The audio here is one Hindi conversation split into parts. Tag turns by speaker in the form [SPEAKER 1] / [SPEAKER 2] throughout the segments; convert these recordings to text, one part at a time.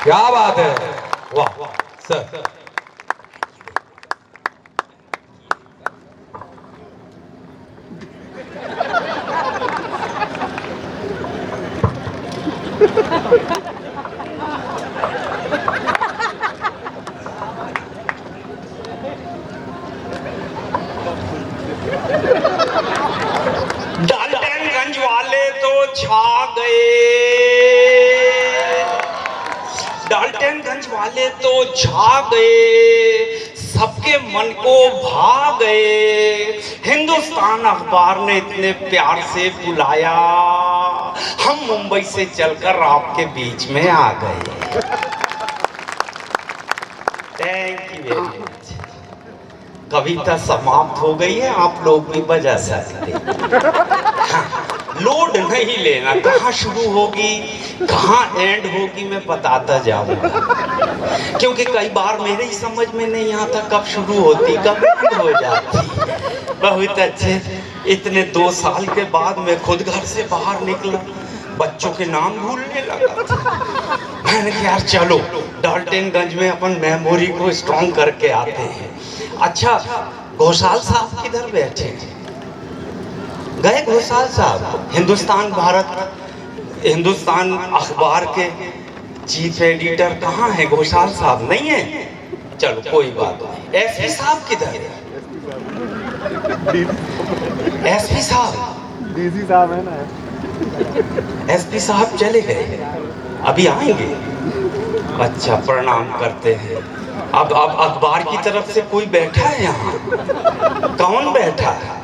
[SPEAKER 1] क्या बात है, वाह सर।
[SPEAKER 2] डाल्टनगंज वाले तो छा गए, डाल्टनगंज वाले तो छा गए, सबके मन को भा गए। हिंदुस्तान अखबार ने इतने प्यार से बुलाया, हम मुंबई से चलकर आपके बीच में आ गए। Thank you very much. कविता समाप्त हो गई है, आप लोग भी बजा सकते। हाँ, लोड नहीं लेना, कहाँ शुरू होगी कहाँ एंड होगी मैं बताता जाऊंगा, क्योंकि कई बार मेरे ही समझ में नहीं आता कब शुरू होती कब एंड हो जाती। बहुत अच्छे। इतने 2 साल के बाद मैं खुद घर से बाहर निकला, बच्चों के नाम भूलने लगा था। मैंने कहा यार चलो डाल्टनगंज में अपन मेमोरी को स्ट्रॉन्ग करके आते हैं। अच्छा, घोषाल साहब किधर बैठे हैं? गए घोषाल साहब? हिंदुस्तान अखबार के चीफ एडिटर कहाँ है? घोषाल साहब नहीं है? चलो कोई बात नहीं। एसपी साहब किधर है? एसपी साहब,
[SPEAKER 3] डीसी साहब है ना।
[SPEAKER 2] एसपी साहब चले गए, अभी आएंगे। अच्छा, प्रणाम करते हैं। अब अखबार की तरफ से कोई बैठा है यहाँ? कौन बैठा है?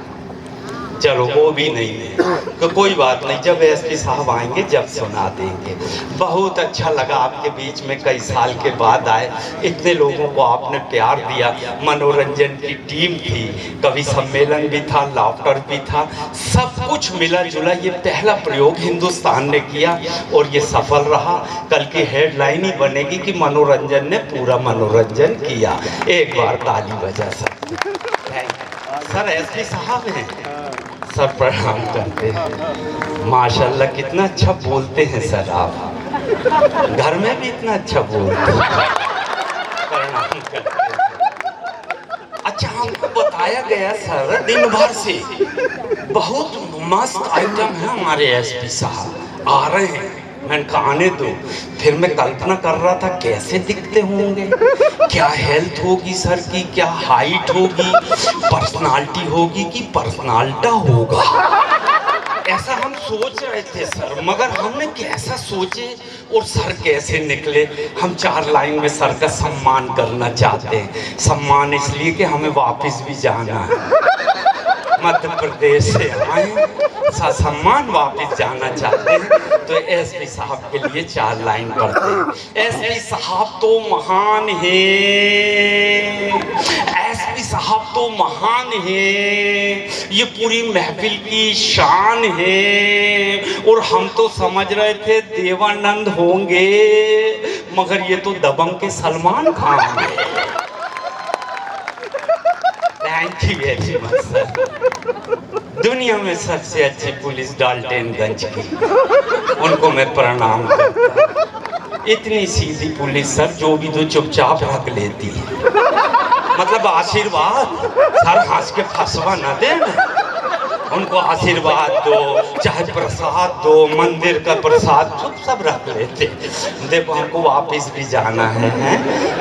[SPEAKER 2] चलो वो भी नहीं है तो कोई बात नहीं, जब एसपी साहब आएंगे जब सुना देंगे। बहुत अच्छा लगा आपके बीच में कई साल के बाद आए, इतने लोगों को आपने प्यार दिया, मनोरंजन की टीम थी, कवि सम्मेलन भी था, लाफ्टर भी था, सब कुछ मिला जुला। ये पहला प्रयोग हिंदुस्तान ने किया और ये सफल रहा। कल की हेडलाइन ही बनेगी कि मनोरंजन ने पूरा मनोरंजन किया। एक बार ताली बजा सकते। सर एसपी साहब हैं सर, प्रणाम करते हैं। माशाल्लाह कितना अच्छा बोलते हैं सर आप, घर में भी इतना अच्छा बोलते हैं। प्रणाम करते हैं। अच्छा, हमको बताया गया सर दिन भर से बहुत मस्त आइटम है हमारे एसपी साहब आ रहे हैं। मैंने कहा आने दो। फिर मैं कल्पना कर रहा था कैसे दिखते होंगे, क्या हेल्थ होगी सर की, क्या हाइट होगी, पर्सनालिटी होगी कि पर्सनालिटा होगा, ऐसा हम सोच रहे थे सर। मगर हमने कैसा सोचे और सर कैसे निकले। हम 4 लाइन में सर का सम्मान करना चाहते हैं। सम्मान इसलिए कि हमें वापस भी जाना है, मध्य प्रदेश से आए, सम्मान वापस जाना चाहते हैं, तो एसपी साहब के लिए 4 लाइन पढ़ते हैं। एसपी साहब तो महान है, एसपी साहब तो महान है, ये पूरी महफिल की शान है। और हम तो समझ रहे थे देवानंद होंगे, मगर ये तो दबंग के सलमान खान है। Thank you very much sir. दुनिया में सबसे अच्छी पुलिस डाल्टनगंज की, उनको मैं प्रणाम करता हूं। इतनी सीधी पुलिस सर, जो भी दो चुपचाप रख लेती है, मतलब आशीर्वाद सर, हंस के फंसवा न देना। उनको आशीर्वाद दो, चाहे प्रसाद दो, मंदिर का प्रसाद सब रख लेते। देखो हमको वापस भी जाना है,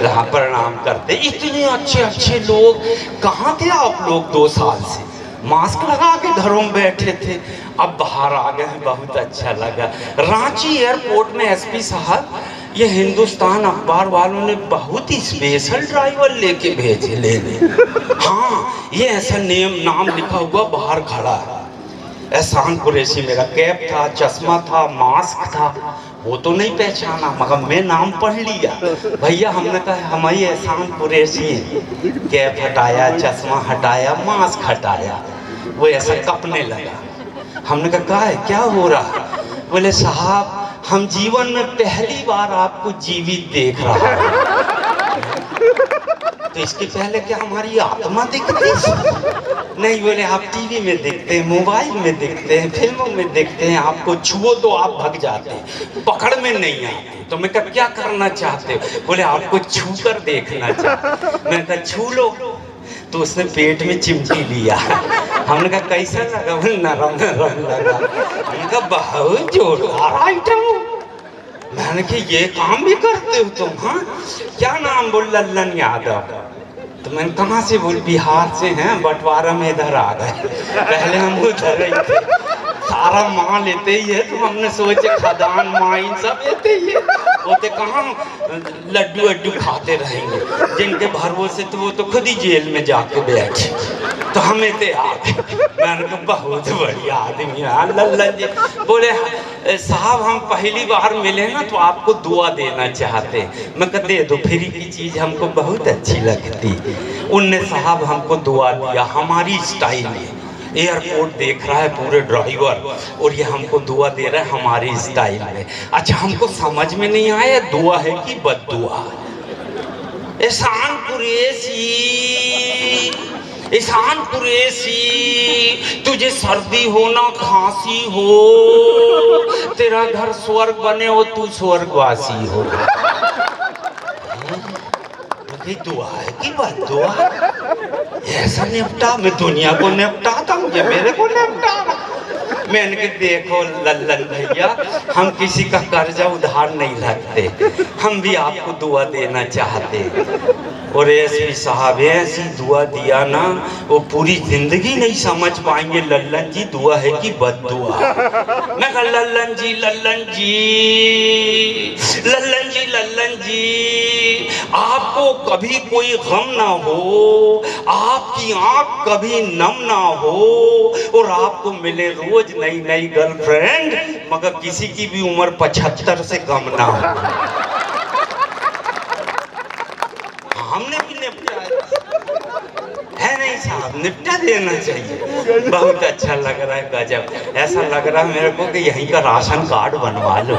[SPEAKER 2] यहाँ प्रणाम करते। इतने अच्छे अच्छे लोग कहाँ थे आप लोग 2 साल से? मास्क लगा के घरों में बैठे थे, अब बाहर आ गए, बहुत अच्छा लगा। रांची एयरपोर्ट में एसपी साहब, ये हिंदुस्तान अखबार वालों ने बहुत ही स्पेशल ड्राइवर लेके भेजे लेने। हाँ, ये ऐसा नाम लिखा हुआ बाहर खड़ा है, एहसान कुरैशी। मेरा कैप था, चश्मा था, मास्क था, वो तो नहीं पहचाना, मगर मैं नाम पढ़ लिया। भैया हमने कहा हम ही एहसान कुरैशी हैं। कैप हटाया, चश्मा हटाया, मास्क हटाया, वो ऐसा कपने लगा। हमने कहा है क्या हो रहा? बोले साहब हम जीवन में पहली बार आपको जीवित देख रहा है। तो इसके पहले क्या हमारी आत्मा दिखती? नहीं, बोले आप टीवी में देखते हैं, मोबाइल में देखते हैं, फिल्मों में देखते हैं, आपको छुओ तो आप भग जाते हैं, पकड़ में नहीं आते। तो मैं कहा क्या करना चाहते हो? बोले आपको छू कर देखना चाहते। मैं कहा छू लो। तो उसने पेट में चिमटी लिया। हमने कहा कैसा लगा? बोले नरम नरम लगा। हमने कहा बहुत जोरदार आइटम। मैंने कहा ये काम भी करते हो तुम? हाँ। क्या नाम? बोल लल्लन यादव। तो मैंने कहाँ से? बोल बिहार से हैं, बंटवारा में इधर आ गए, पहले हम उधर ही थे। सारा माँ लेते ही है, तो हमने सोचे खदान माइन सब लेते ही है, होते कहाँ लड्डू वड्डू खाते रहेंगे, जिनके भरोसे तो वो तो खुद ही जेल में जाके बैठे, तो हमें तो आ गए। मैंने कहा बहुत बढ़िया आदमी है लल्लन जी। बोले साहब हम पहली बार मिले ना तो आपको दुआ देना चाहते। मैं कहा दे दो, फ्री की चीज़ हमको बहुत अच्छी लगती। उनने साहब हमको दुआ दिया हमारी स्टाइल में। एयरपोर्ट देख रहा है पूरे ड्राइवर और ये हमको दुआ दे रहा है हमारी स्टाइल में। अच्छा हमको समझ में नहीं आया दुआ है कि बद्दुआ। एहसान कुरैशी, एहसान कुरैशी, तुझे सर्दी हो ना खांसी हो, तेरा घर स्वर्ग बने हो, तू स्वर्गवासी हो। दुआ है कि बद्दुआ? ऐसा निपटा? मैं दुनिया को निपटाता हूँ, ये मेरे को निपटा। मैंने कहा देखो लल्लन भैया, हम किसी का कर्जा उधार नहीं रखते, हम भी आपको दुआ देना चाहते। और एसपी साहब ऐसी दुआ दिया ना, वो पूरी जिंदगी नहीं समझ पाएंगे लल्लन जी दुआ है कि बद्दुआ। मैं कहा लल्लन जी, लल्लन जी, लल्लन जी, लल्लन जी, आपको कभी कोई गम ना हो, आपकी आंख कभी नम ना हो, और आपको मिले रोज नई नई गर्लफ्रेंड, मगर किसी की भी उम्र 75 से कम ना हो। हमने भी निपटाया है नहीं साहब, निपटा देना चाहिए। बहुत अच्छा लग रहा है, गजब। ऐसा लग रहा है मेरे को कि यहीं का राशन कार्ड बनवा लो।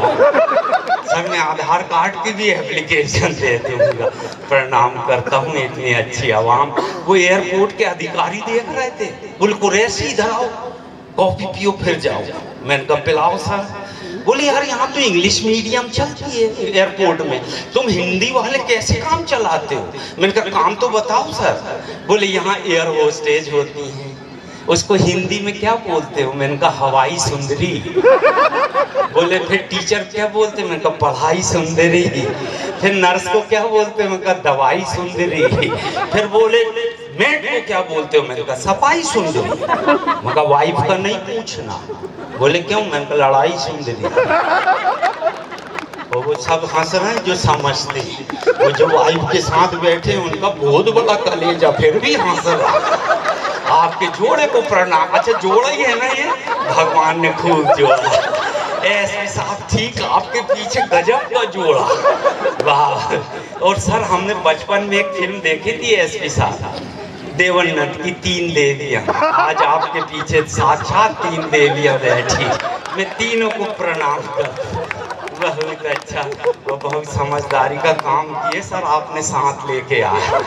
[SPEAKER 2] सब में आधार कार्ड की भी एप्लीकेशन दे दूंगा। प्रणाम करता हूँ इतनी अच्छी आवाम। वो एयरपोर्ट के अधिकारी देख रहे थे, बोले कुरैशी इधर आओ, कॉफी पियो फिर जाओ। मैंने कहा पिलाओ सर। बोले यार यहाँ तो इंग्लिश मीडियम चलती है एयरपोर्ट में, तुम हिंदी वाले कैसे काम चलाते हो? मैंने कहा काम तो बताओ सर। बोले यहाँ एयर होस्टेज होती है, उसको हिंदी में क्या बोलते हो? मैंने कहा हवाई सुंदरी। बोले फिर टीचर क्या बोलते? मैंने कहा पढ़ाई सुंदरी। फिर नर्स को क्या बोलते? मैंने कहा दवाई सुंदरी। फिर बोले मेड को क्या बोलते हो? मैंने कहा सफाई सुंदरी। मैंने कहा वाइफ का नहीं पूछना। बोले क्यों? मैंने कहा लड़ाई सुंदरी। और वो सब हंस रहे हैं जो समझते हैं, वो जो वाइफ के साथ बैठे उनका बहुत बड़ा कलेजा फिर भी हंस रहा। आपके जोड़े को प्रणाम। अच्छा जोड़ा ही है ना ये, भगवान ने खूब जोड़ा। ऐसे साहब ठीक आपके पीछे गजब का जोड़ा, वाह। और सर हमने बचपन में एक फिल्म देखी थी एसपी साहब, देवन्नत की 3 देवियां। आज आपके पीछे साक्षात 3 देवियां बैठी। मैं तीनों को प्रणाम करता। बहुत अच्छा, वो बहुत समझदारी का काम किए सर, आपने साथ लेके आए।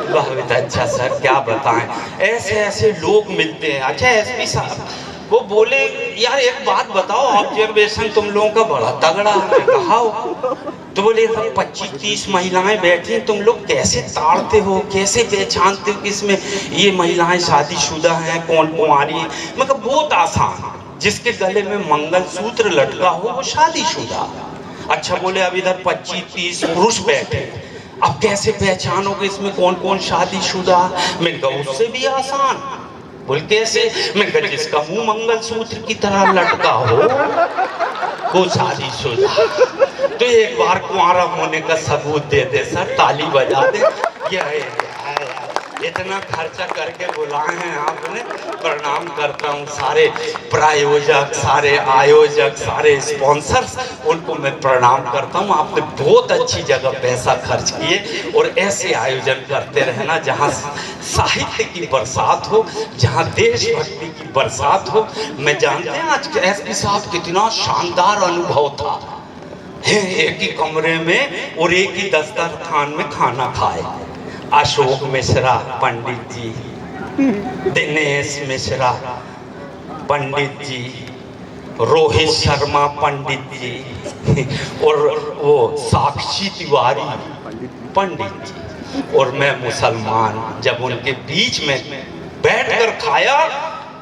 [SPEAKER 2] बहुत अच्छा सर, क्या बताएं, ऐसे ऐसे लोग मिलते हैं। अच्छा एसपी साहब वो बोले यार एक बात बताओ, ऑब्जर्वेशन तुम लोगों का बड़ा तगड़ा है। कहा तो बोले 25-30 महिलाएं बैठी, तुम लोग कैसे ताड़ते हो, कैसे पहचानते हो कि इसमें ये महिलाएं शादीशुदा हैं, कौन कुंवारी है? मतलब बहुत आसान, जिसके गले में मंगलसूत्र लटका हो वो शादीशुदा। अच्छा बोले अब इधर 25-30 पुरुष बैठे, अब कैसे पहचानोगे इसमें कौन कौन शादीशुदा? मैंने कहा उससे भी आसान। बोल कैसे? मैं कहा जिसका मुंह मंगलसूत्र की तरह लटका हो वो शादीशुदा। तो एक बार कुंवारा होने का सबूत दे दे सर, ताली बजा दे। ये इतना खर्चा करके बुलाए हैं आपने, प्रणाम करता हूँ सारे प्रायोजक, सारे आयोजक, सारे स्पॉन्सर्स, उनको मैं प्रणाम करता हूँ। आपने बहुत अच्छी जगह पैसा खर्च किए और ऐसे आयोजन करते रहना जहाँ साहित्य की बरसात हो, जहाँ देशभक्ति की बरसात हो। मैं जानते हैं आज एसपी साहब कितना शानदार अनुभव था, एक ही कमरे में और एक ही दस्तरखान में खाना खाए। अशोक मिश्रा पंडित जी, दिनेश मिश्रा पंडित जी, रोहित शर्मा पंडित जी और वो साक्षी तिवारी पंडित जी और मैं मुसलमान। जब उनके बीच में बैठकर खाया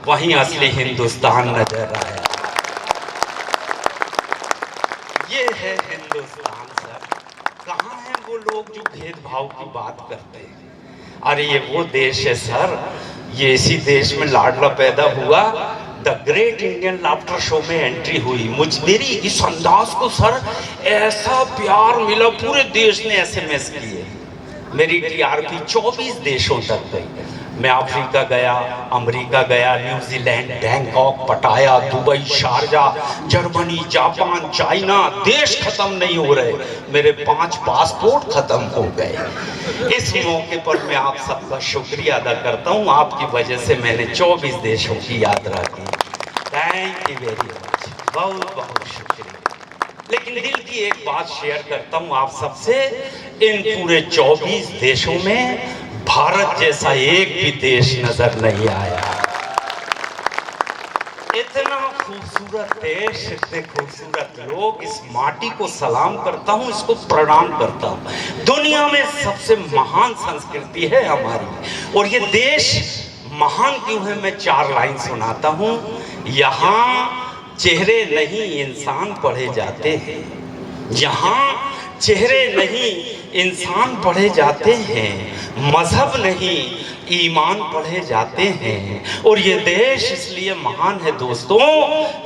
[SPEAKER 2] वहीं असली हिंदुस्तान नजर आया। ये है हिंदुस्तान सर। कहाँ हैं वो लोग जो भेदभाव की बात करते हैं? अरे ये वो देश है सर, ये इसी देश में लाडला पैदा हुआ। The great Indian laughter show में एंट्री हुई। मेरी इस अंदाज को सर ऐसा प्यार मिला, पूरे देश ने एसएमएस किए। मेरी टीआरपी 24 देशों तक गई। मैं अफ्रीका गया, अमेरिका गया, न्यूजीलैंड, बैंकॉक, पटाया, Dubai, Sharjah, Germany, Japan, China. देश खत्म नहीं हो रहे, मेरे 5 पासपोर्ट खत्म हो गए। इस मौके पर मैं आप सबका शुक्रिया अदा करता हूँ। आपकी वजह से मैंने 24 देशों की यात्रा की। थैंक यू वेरी मच, बहुत बहुत शुक्रिया। लेकिन दिल की एक बात शेयर करता हूँ आप सबसे, इन पूरे 24 देशों में भारत जैसा एक भी देश नजर नहीं आया। इतना खूबसूरत देश, इतने खूबसूरत लोग, इस माटी को सलाम करता हूँ, इसको प्रणाम करता हूँ। दुनिया में सबसे महान संस्कृति है हमारी, और ये देश महान क्यों है मैं 4 लाइन सुनाता हूँ। यहाँ चेहरे नहीं इंसान पढ़े जाते हैं, यहाँ चेहरे नहीं इंसान पढ़े जाते हैं, मजहब नहीं ईमान पढ़े जाते हैं। और ये देश इसलिए महान है दोस्तों,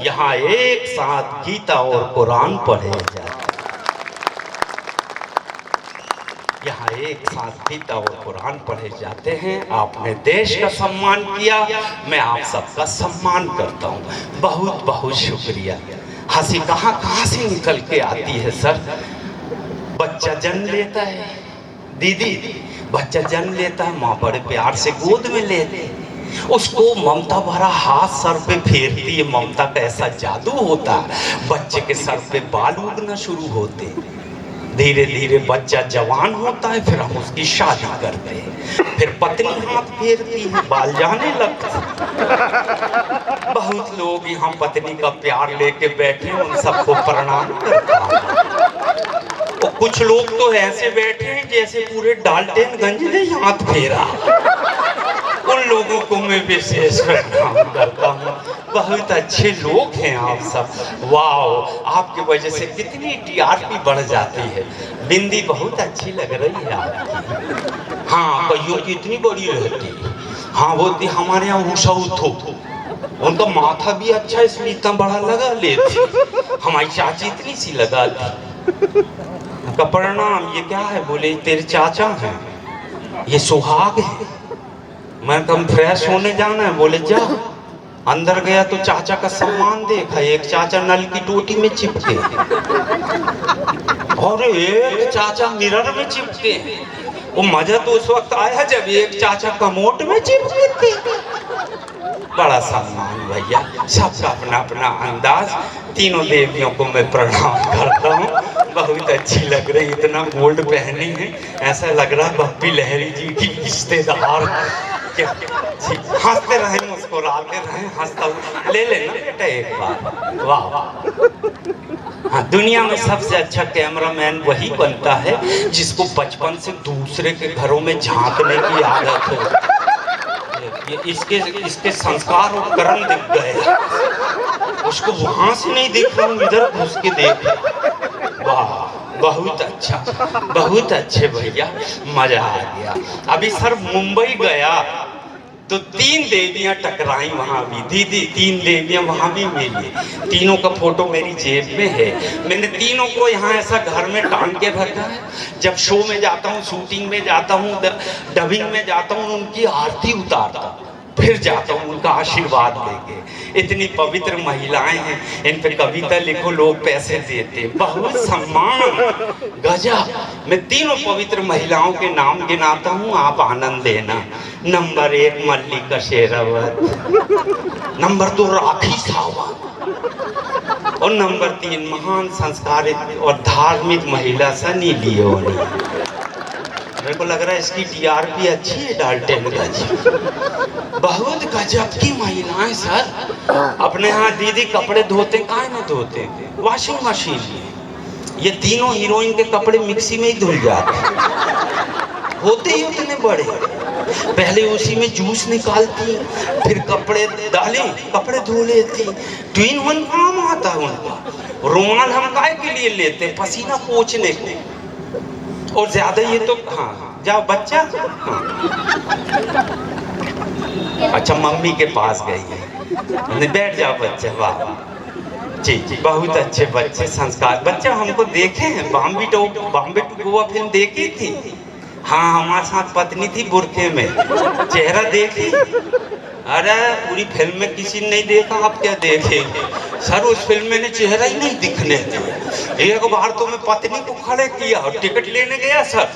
[SPEAKER 2] यहाँ एक साथ गीता और कुरान पढ़े जाते हैं। यहाँ एक साथ गीता और कुरान पढ़े जाते हैं। आपने देश का सम्मान किया, मैं आप सबका सम्मान करता हूँ। बहुत बहुत शुक्रिया। हंसी कहाँ कहाँ से निकल के आती है सर। बच्चा जन्म लेता है, दीदी बच्चा जन्म लेता है, माँ बड़े प्यार से गोद में लेते, उसको ममता भरा हाथ सर पे फेरती है। ममता का ऐसा जादू होता है, बच्चे के सर पे बाल उगना शुरू होते। धीरे धीरे बच्चा जवान होता है, फिर हम उसकी शादी करते हैं। फिर पत्नी हाथ फेरती है, बाल जाने लगते। बहुत लोग यहाँ पत्नी का प्यार लेके बैठे, उन सबको प्रणाम करता हूं। और कुछ लोग तो ऐसे बैठे हैं जैसे पूरे डाल्टनगंज ने हाथ फेरा। उन लोगों को मैं विशेष प्रणाम करता हूँ। बहुत अच्छे लोग हैं आप सब। वाह, आपकी वजह से कितनी टीआरपी बढ़ जाती है। बिंदी बहुत अच्छी लग रही है आपकी। हाँ, कईयों की इतनी बड़ी रहती है। हाँ, वो हमारे यहाँ उषा उनका माथा भी अच्छा, इसलिए इतना बड़ा लगा लेती। हमारी चाची इतनी सी लगा दी। का प्रणाम, ये क्या है? बोले तेरे चाचा हैं, ये सुहाग है। मैं कम फ्रेश होने जाना है। बोले जा। अंदर गया तो चाचा का सम्मान देखा, एक चाचा नल की टोटी में चिपके और एक चाचा मिरर में चिपके। वो मजा तो उस वक्त आया जब एक चाचा कमोट में चिपके थे। बड़ा सम्मान भैया, सबका अपना अपना अंदाज। तीनों देवियों को मैं प्रणाम करता हूँ। बहुत अच्छी लग रही, इतना गोल्ड पहनी है, ऐसा लग रहा है बप्पी लहरी जी की रिश्तेदार। हंसते रहे, मुस्कुराते रहे, हंसता ले लेना बेटा एक बार। वाह वाह। हाँ, दुनिया में सबसे अच्छा कैमरामैन वही बनता है जिसको बचपन से दूसरे के घरों में झांकने की आदत हो। इसके संस्कार और कर्म दिख गए, उसको वहां से नहीं देख रहा हूँ, इधर घुस के देख। वाह, बहुत अच्छा, बहुत अच्छे भैया, मजा आ गया। अभी सर मुंबई गया तो 3 देवियां टकराई वहां भी। दीदी 3 देवियां वहां भी मिली। तीनों का फोटो मेरी जेब में है। मैंने तीनों को यहाँ ऐसा घर में टांग के रखा है। जब शो में जाता हूँ, शूटिंग में जाता हूँ, डबिंग में जाता हूँ, उनकी आरती उतारता, फिर जाता हूँ उनका आशीर्वाद लेके। इतनी पवित्र महिलाएं हैं, इन पे कविता लिखो, लोग पैसे देते। बहुत सम्मान, गजब। मैं तीनों पवित्र महिलाओं के नाम गिनाता हूँ, आप आनंद लेना। नंबर 1 मल्लिका शेरावत, नंबर 2 राखी सावंत, और नंबर 3 महान संस्कारित और धार्मिक महिला सनी लियोनी। मेरे को लग रहा है इसकी टीआरपी अच्छी है डाल्टनगंज। बहुत गजब की महिलाएं सर। अपने यहाँ दीदी कपड़े धोते काहे में धोते? वॉशिंग मशीन में। ये तीनों हीरोइन के कपड़े मिक्सी में ही धुल जाते, होते ही उतने बड़े। पहले उसी में जूस निकालती, फिर कपड़े डाले, कपड़े धो लेती। ट्विन वन काम आता है उनका। रुमाल हम काय के लिए लेते? पसीना पोंछने को। और ज्यादा ये तो हाँ जाओ बच्चा। हाँ। अच्छा मम्मी के पास गई है, बैठ जाओ बच्चा। वाह जी जी, बहुत अच्छे बच्चे, संस्कार बच्चा। हमको देखे हैं बॉम्बे टू गोवा फिल्म देखी थी। हाँ हमारे साथ पत्नी थी बुरखे में, चेहरा देखी? अरे पूरी फिल्म में किसी ने नहीं देखा, आप क्या देखेंगे सर? उस फिल्म में ने चेहरा ही नहीं दिखने दिया। एक बार तो मैं पत्नी को खड़े किया और टिकट लेने गया सर,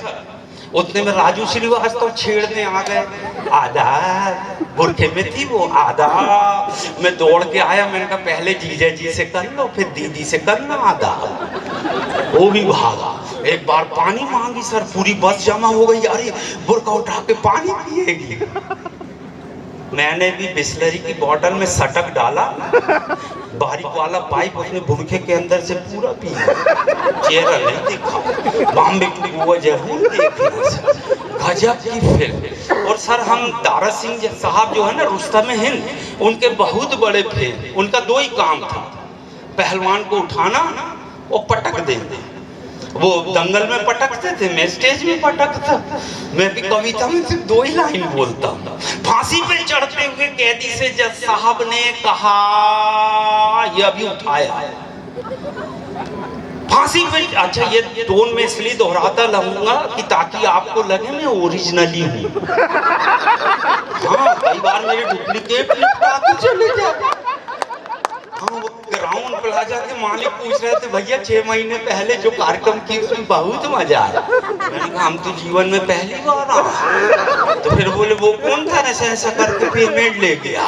[SPEAKER 2] उतने में राजू श्रीवास्तव छेड़ने आ गए। आधा बुरखे में थी वो, आधा मैं दौड़ के आया। मैंने कहा पहले जीजा जी से कर लो, फिर दीदी से करना आधा। वो भी भागा। एक बार पानी मांगी सर, पूरी बस जमा हो गई। अरे बुरका उठा के पानी पिएगी। मैंने भी बिस्लरी की बोतल में सटक डाला, बारीक वाला पाइप उसने बुरखे के अंदर से पूरा पिया। चेहरा नहीं देखा। बॉम्बे टू गोवा जरूर देखना सर, गजब की फिल्म। और सर हम दारा सिंह साहब जो है ना, रुस्तम हिंद, उनके बहुत बड़े फैन। उनका दो ही काम था, पहलवान को उठाना और पटक देना। वो दंगल में पटकते थे, मैं स्टेज में पटकता। मैं भी कविता में सिर्फ दो ही लाइन बोलता हूँ। फांसी पे चढ़ते हुए कैदी से जज साहब ने कहा, ये अभी उठाया फांसी पे। अच्छा ये टोन में इसलिए दोहराता रहूंगा कि ताकि आपको लगे मैं ओरिजिनली हूँ। हाँ कई बार मेरे डुप्लीकेट चले जाते। हाँ वो ग्राउंड प्लाजा के मालिक पूछ रहे थे, भैया 6 महीने पहले जो कार्यक्रम की उसमें बहुत मजा आया। मैंने कहा हम तो जीवन में पहली बार आए। तो फिर बोले वो कौन था ऐसा ऐसा करके पेमेंट ले गया?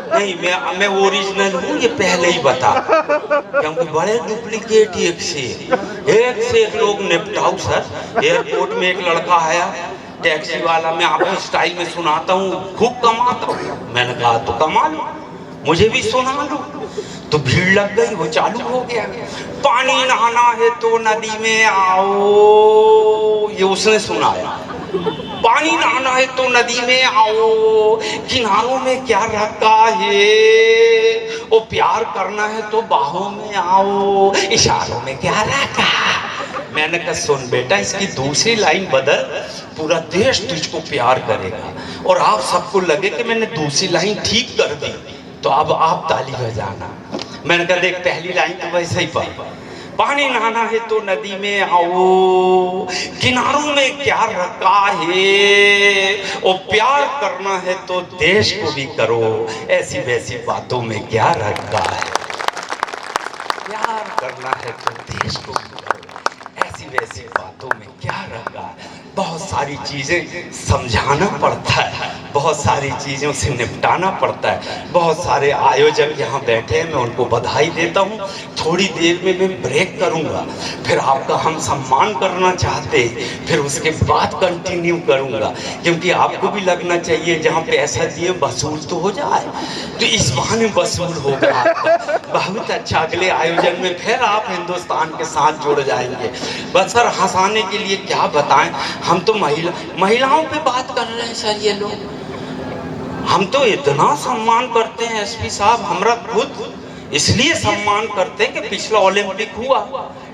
[SPEAKER 2] नहीं मैं ओरिजिनल हूँ, ये पहले ही बता, क्योंकि बड़े डुप्लीकेट एक से एक लोग निपटाऊ सर। एयरपोर्ट में एक लड़का आया, टैक्सी वाला, मैं आपको स्टाइल में सुनाता हूँ, खूब कमाता हूँ। मैंने कहा तो कमा लो, मुझे भी सुना लो। तो भीड़ लग गई, वो चालू हो गया। पानी नहाना है तो नदी में आओ, ये उसने सुनाया। पानी नहाना है तो नदी में आओ, किनारों में क्या रखा है, वो प्यार करना है तो बाहों में आओ, इशारों में क्या रखा। मैंने कहा सुन बेटा, इसकी दूसरी लाइन बदल, पूरा देश तुझको प्यार करेगा। और आप सबको लगे कि मैंने दूसरी लाइन ठीक कर दी, तो अब आप ताली बजाना। मैंने कहा देख पहली लाइन तो वैसे ही पढ़, पानी नहाना है तो नदी में आओ, किनारों में क्या रखा है, और प्यार करना है तो देश को भी करो, ऐसी वैसी बातों में क्या रखा है। प्यार करना है तो देश को भी करो, ऐसी वैसी बातों में क्या रखा है। बहुत सारी चीजें समझाना पड़ता है, बहुत सारी चीज़ों से निपटाना पड़ता है। बहुत सारे आयोजक यहाँ बैठे हैं, मैं उनको बधाई देता हूँ। थोड़ी देर में मैं ब्रेक करूँगा, फिर आपका हम सम्मान करना चाहते हैं, फिर उसके बाद कंटिन्यू करूँगा, क्योंकि आपको भी लगना चाहिए जहाँ पैसा दिए वसूल तो हो जाए, तो इस बहाने वसूल होगा आपका। बहुत अच्छा, अगले आयोजन में फिर आप हिंदुस्तान के साथ जुड़ जाएंगे। बस सर हंसाने के लिए क्या बताएं, हम तो महिलाओं पे बात कर रहे हैं सर। ये लोग हम तो इतना सम्मान करते हैं एसपी साहब, हमरा खुद इसलिए सम्मान करते हैं कि पिछला ओलंपिक हुआ,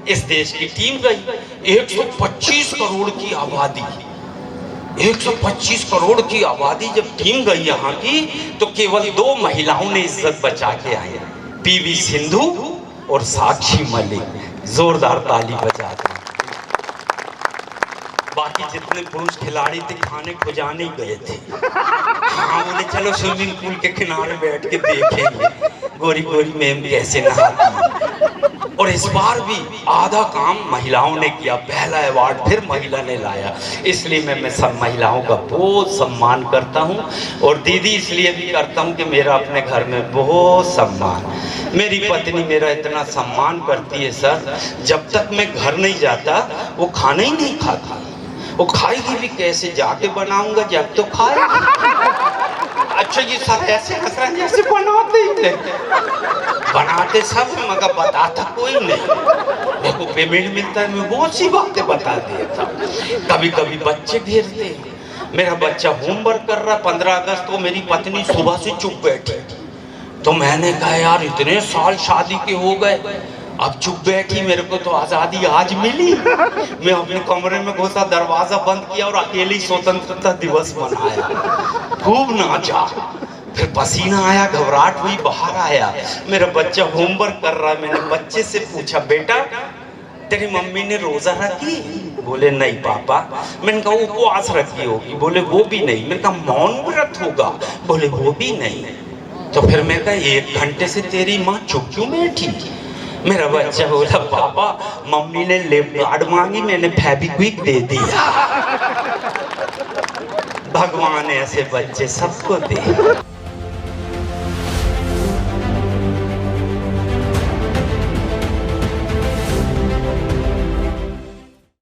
[SPEAKER 2] इस देश की टीम गई। 125 करोड़ की आबादी, 125 करोड़ की आबादी जब टीम गई यहाँ की, तो केवल 2 महिलाओं ने इज्जत बचा के आई, पीवी सिंधु और साक्षी मलिक। जोरदार ताली बजा दें। बाकी जितने पुरुष खिलाड़ी थे खाने खुजाने गए थे। हाँ बोले चलो स्विमिंग पूल के किनारे बैठ के देखेंगे गोरी गोरी मैम कैसे नहाती है। और इस बार भी आधा काम महिलाओं ने किया, पहला अवार्ड फिर महिला ने लाया, इसलिए मैं सब महिलाओं का बहुत सम्मान करता हूँ। और दीदी इसलिए भी करता हूँ कि मेरा अपने घर में बहुत सम्मान, मेरी पत्नी मेरा इतना सम्मान करती है सर, जब तक मैं घर नहीं जाता वो खाना ही नहीं खाता। वो खाएगी भी कैसे, जाके बनाऊंगा जब तो खाएगी। अच्छा ये सब ऐसे हंस रहे हैं जैसे बनाते ही नहीं। बनाते सब हैं मगर बताता कोई नहीं। देखो पेमेंट मिलता है मैं बहुत सी बातें बता देता। कभी कभी बच्चे घेरते हैं। मेरा बच्चा होमवर्क कर रहा 15 अगस्त को, मेरी पत्नी सुबह से चुप बैठी। तो मैंने कहा यार इतने साल शादी के हो गए, अब चुप बैठी, मेरे को तो आजादी आज मिली। मैं अपने कमरे में घुसा, दरवाजा बंद किया और अकेले ही स्वतंत्रता दिवस मनाया, खूब नाचा। फिर पसीना आया, घबराहट हुई, बाहर आया, मेरा बच्चा होमवर्क कर रहा है। मैंने बच्चे से पूछा बेटा तेरी मम्मी ने रोजा रखी? बोले नहीं पापा। मैंने कहा उपवास रखी होगी? बोले वो भी नहीं। मैंने कहा मौन व्रत होगा? बोले वो भी नहीं। तो फिर मैं कहा 1 घंटे से तेरी माँ चुप क्यों बैठी? मेरा बच्चा बोला पापा मम्मी ने लिप गार्ड मांगी, मैंने फेविक्विक दे दिया। भगवान ऐसे बच्चे सबको दे।